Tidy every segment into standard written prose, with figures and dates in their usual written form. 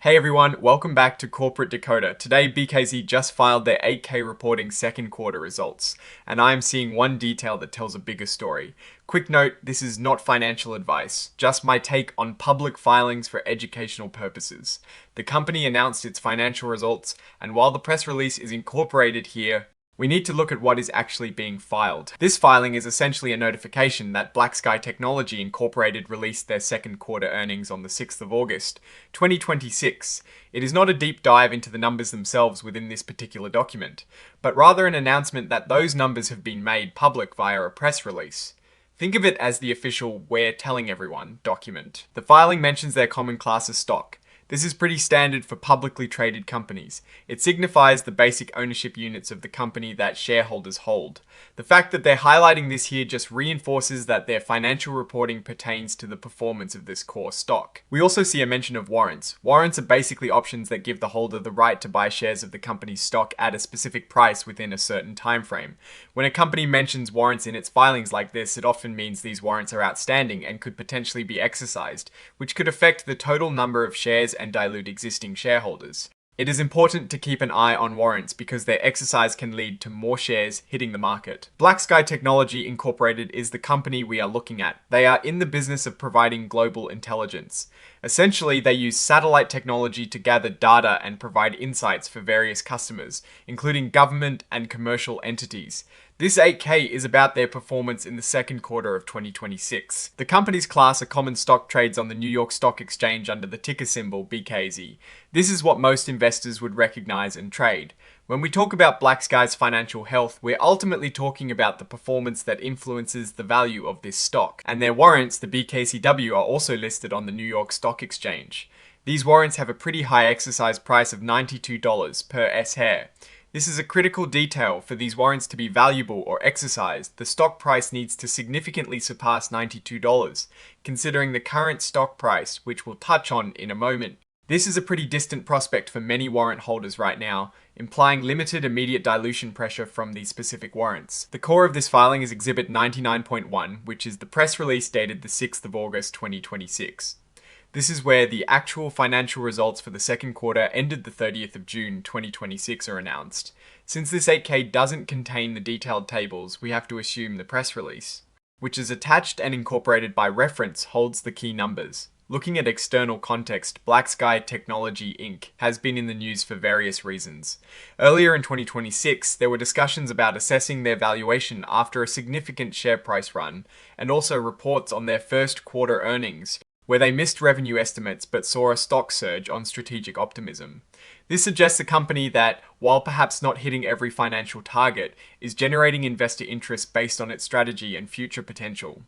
Hey everyone, welcome back to Corporate Decoder. Today BKZ just filed their 8K reporting second quarter results, and I am seeing one detail that tells a bigger story. Quick note, this is not financial advice, just my take on public filings for educational purposes. The company announced its financial results, and while the press release is incorporated here, we need to look at what is actually being filed. This filing is essentially a notification that BlackSky Technology Inc. released their second quarter earnings on the 6th of August, 2026. It is not a deep dive into the numbers themselves within this particular document, but rather an announcement that those numbers have been made public via a press release. Think of it as the official "we're telling everyone" document. The filing mentions their common class of stock. This is pretty standard for publicly traded companies. It signifies the basic ownership units of the company that shareholders hold. The fact that they're highlighting this here just reinforces that their financial reporting pertains to the performance of this core stock. We also see a mention of warrants. Warrants are basically options that give the holder the right to buy shares of the company's stock at a specific price within a certain time frame. When a company mentions warrants in its filings like this, it often means these warrants are outstanding and could potentially be exercised, which could affect the total number of shares and dilute existing shareholders. It is important to keep an eye on warrants because their exercise can lead to more shares hitting the market. BlackSky Technology Inc. is the company we are looking at. They are in the business of providing global intelligence. Essentially, they use satellite technology to gather data and provide insights for various customers, including government and commercial entities. This 8K is about their performance in the second quarter of 2026. The company's class of common stock trades on the New York Stock Exchange under the ticker symbol BKZ. This is what most investors would recognize and trade. When we talk about BlackSky's financial health, we're ultimately talking about the performance that influences the value of this stock. And their warrants, the BKSY-WT, are also listed on the New York Stock Exchange. These warrants have a pretty high exercise price of $92 per S-share. This is a critical detail. For these warrants to be valuable or exercised, the stock price needs to significantly surpass $92, considering the current stock price, which we'll touch on in a moment. This is a pretty distant prospect for many warrant holders right now, implying limited immediate dilution pressure from these specific warrants. The core of this filing is Exhibit 99.1, which is the press release dated the 6th of August 2026. This is where the actual financial results for the second quarter ended the 30th of June 2026 are announced. Since this 8K doesn't contain the detailed tables, we have to assume the press release, which is attached and incorporated by reference, holds the key numbers. Looking at external context, BlackSky Technology Inc. has been in the news for various reasons. Earlier in 2026, there were discussions about assessing their valuation after a significant share price run, and also reports on their first quarter earnings, where they missed revenue estimates but saw a stock surge on strategic optimism. This suggests a company that, while perhaps not hitting every financial target, is generating investor interest based on its strategy and future potential.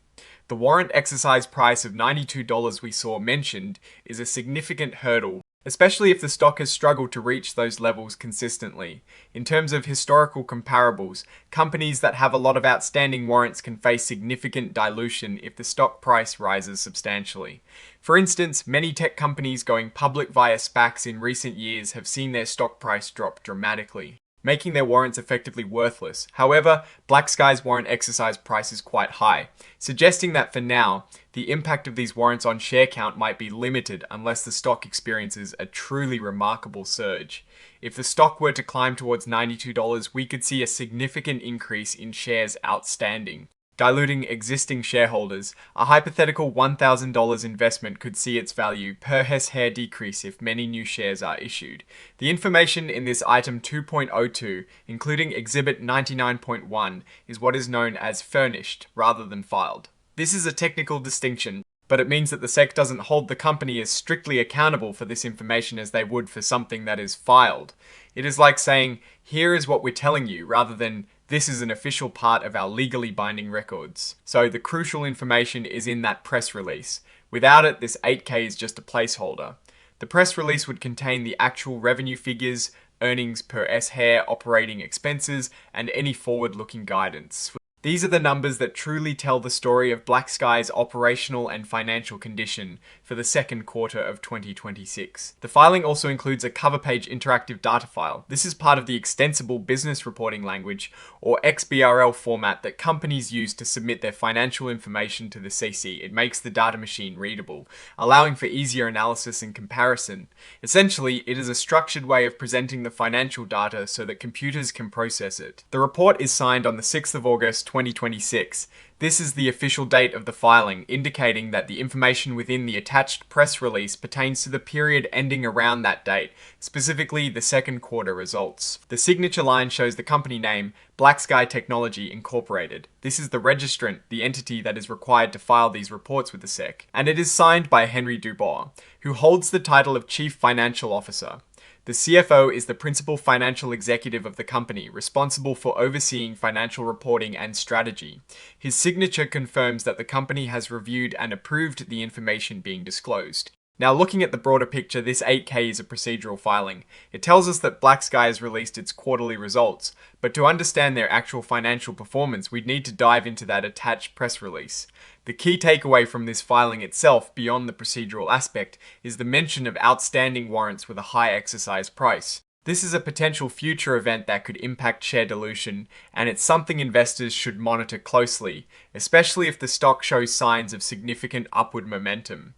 The warrant exercise price of $92 we saw mentioned is a significant hurdle, especially if the stock has struggled to reach those levels consistently. In terms of historical comparables, companies that have a lot of outstanding warrants can face significant dilution if the stock price rises substantially. For instance, many tech companies going public via SPACs in recent years have seen their stock price drop dramatically, making their warrants effectively worthless. However, BlackSky's warrant exercise price is quite high, suggesting that for now, the impact of these warrants on share count might be limited unless the stock experiences a truly remarkable surge. If the stock were to climb towards $92, we could see a significant increase in shares outstanding, diluting existing shareholders. A hypothetical $1,000 investment could see its value per S-share decrease if many new shares are issued. The information in this item 2.02, including Exhibit 99.1, is what is known as furnished rather than filed. This is a technical distinction, but it means that the SEC doesn't hold the company as strictly accountable for this information as they would for something that is filed. It is like saying, here is what we're telling you, rather than this is an official part of our legally binding records. So the crucial information is in that press release. Without it, this 8K is just a placeholder. The press release would contain the actual revenue figures, earnings per S-share, operating expenses, and any forward-looking guidance. These are the numbers that truly tell the story of BlackSky's operational and financial condition for the second quarter of 2026. The filing also includes a cover page interactive data file. This is part of the Extensible Business Reporting Language, or XBRL format that companies use to submit their financial information to the CC. It makes the data machine readable, allowing for easier analysis and comparison. Essentially, it is a structured way of presenting the financial data so that computers can process it. The report is signed on the 6th of August 2026. This is the official date of the filing, indicating that the information within the attached press release pertains to the period ending around that date, specifically the second quarter results. The signature line shows the company name, BlackSky Technology Inc. This is the registrant, the entity that is required to file these reports with the SEC, and it is signed by Henry Dubois, who holds the title of Chief Financial Officer. The CFO is the principal financial executive of the company, responsible for overseeing financial reporting and strategy. His signature confirms that the company has reviewed and approved the information being disclosed. Now, looking at the broader picture, this 8K is a procedural filing. It tells us that BlackSky has released its quarterly results, but to understand their actual financial performance, we'd need to dive into that attached press release. The key takeaway from this filing itself, beyond the procedural aspect, is the mention of outstanding warrants with a high exercise price. This is a potential future event that could impact share dilution, and it's something investors should monitor closely, especially if the stock shows signs of significant upward momentum.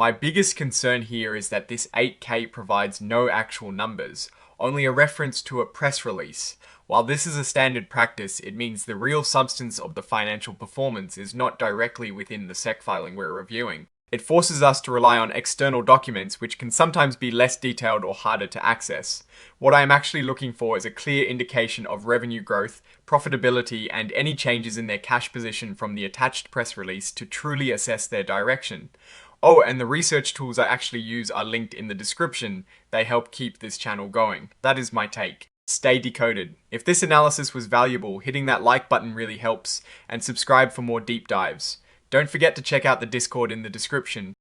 My biggest concern here is that this 8K provides no actual numbers, only a reference to a press release. While this is a standard practice, it means the real substance of the financial performance is not directly within the SEC filing we're reviewing. It forces us to rely on external documents, which can sometimes be less detailed or harder to access. What I am actually looking for is a clear indication of revenue growth, profitability, and any changes in their cash position from the attached press release to truly assess their direction. Oh, and the research tools I actually use are linked in the description. They help keep this channel going. That is my take. Stay decoded. If this analysis was valuable, hitting that like button really helps, and subscribe for more deep dives. Don't forget to check out the Discord in the description.